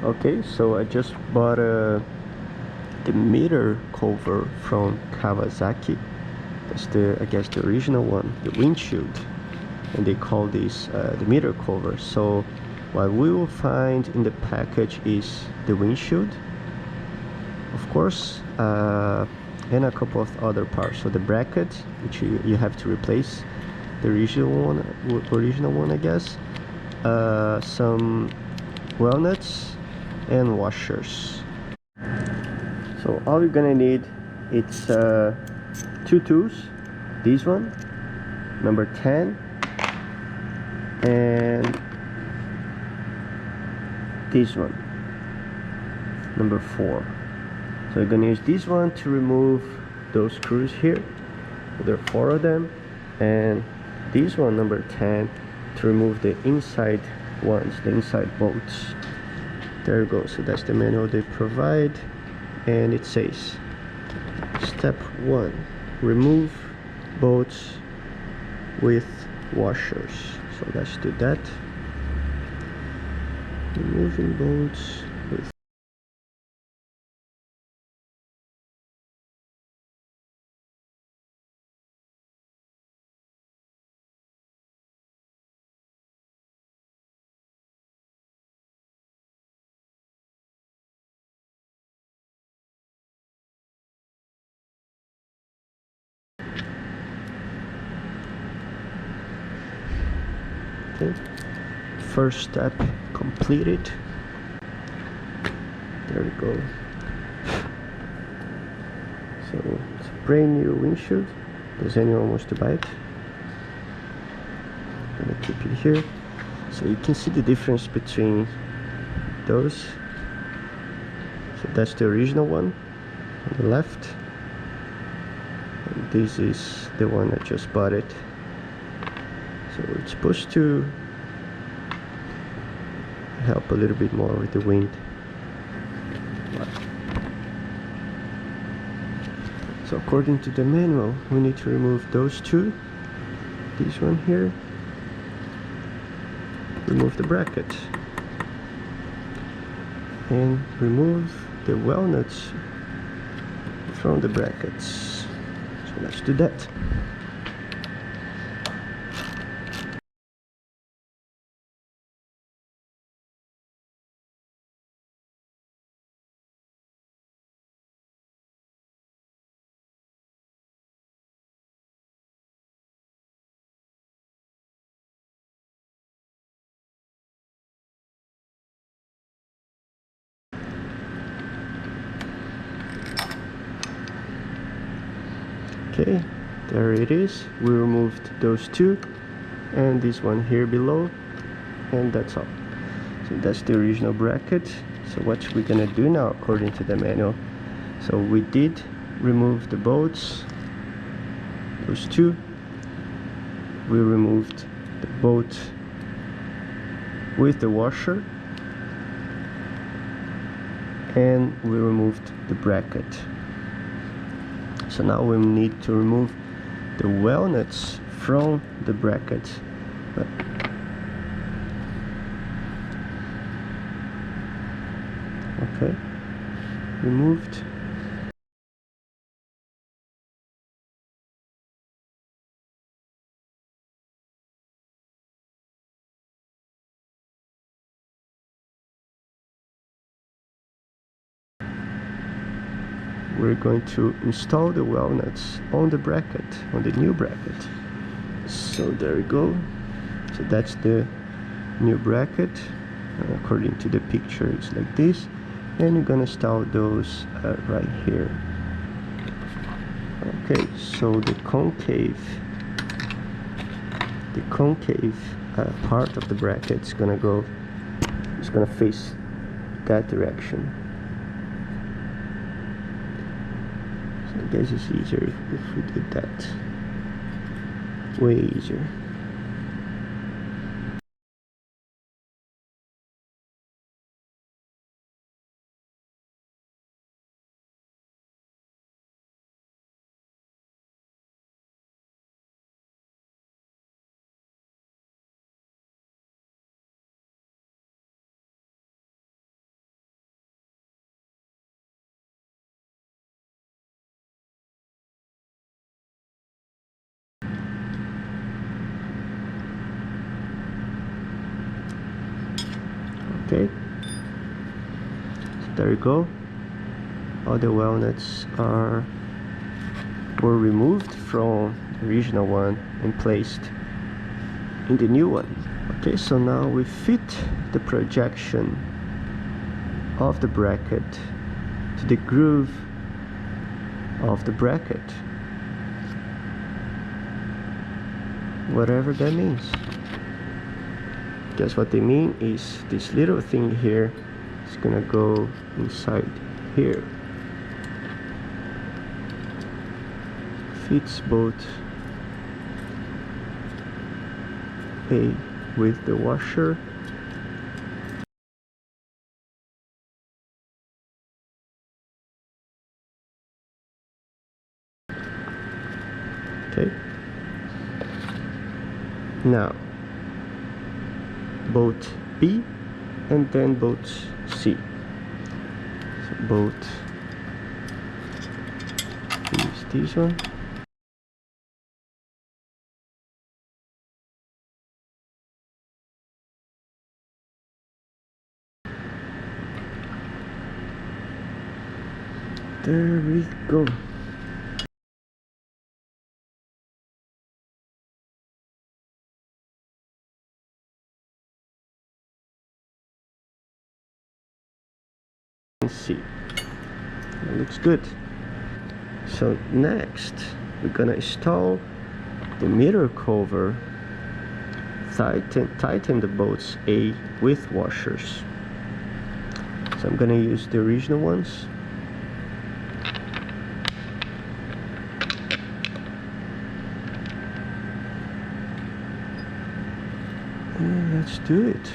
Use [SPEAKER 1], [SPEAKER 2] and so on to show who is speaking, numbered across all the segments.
[SPEAKER 1] Okay, so I just bought the mirror cover from Kawasaki. That's I guess the original one, the windshield, and they call this the mirror cover. So what we will find in the package is the windshield, of course, and a couple of other parts. So the bracket, which you have to replace the original one, I guess. Some walnuts and washers. So all you're gonna need, it's two tools. This one, number 10, and this one, number 4. So you're gonna use this one to remove those screws here. There are 4 of them, and this one, number 10, to remove the inside ones, the inside bolts. There you go. So that's the manual they provide, and it says step 1, remove bolts with washers. So let's do that. Removing bolts with okay. First step completed. There we go. So it's a brand new windshield. Does anyone wants to buy it? I'm gonna keep it here. So you can see the difference between those. So that's the original one on the left, and this is the one I just bought it. So it's supposed to help a little bit more with the wind. So according to the manual, we need to remove those two. This one here. Remove the bracket. And remove the walnuts from the brackets. So let's do that. Okay, there it is. We removed those two and this one here below, and that's all. So that's the original bracket. So what we're gonna do now according to the manual, so we did remove the bolts, those two. We removed the bolt with the washer, and we removed the bracket. So now we need to remove the walnuts from the bracket. Okay, removed. We're going to install the walnuts on the bracket, on the new bracket. So there we go. So that's the new bracket. According to the picture, it's like this, and you're gonna install those right here. Okay, so the concave part of the bracket is gonna go, it's gonna face that direction. So I guess it's easier if we did that. Way easier. Okay, so there you go. All the walnuts were removed from the original one and placed in the new one. Okay, so now we fit the projection of the bracket to the groove of the bracket, whatever that means. Guess what they mean is this little thing here is gonna go inside here. Fits both A with the washer okay. Now bolt B and then bolt C. So bolt is this one. There we go. See, it looks good. So next we're gonna install the mirror cover. Tighten the bolts A with washers. So I'm gonna use the original ones. And let's do it.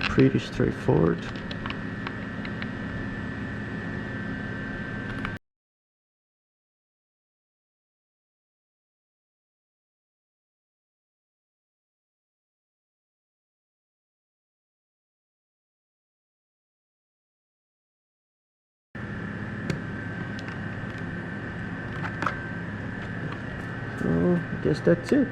[SPEAKER 1] Pretty straightforward. So I guess that's it.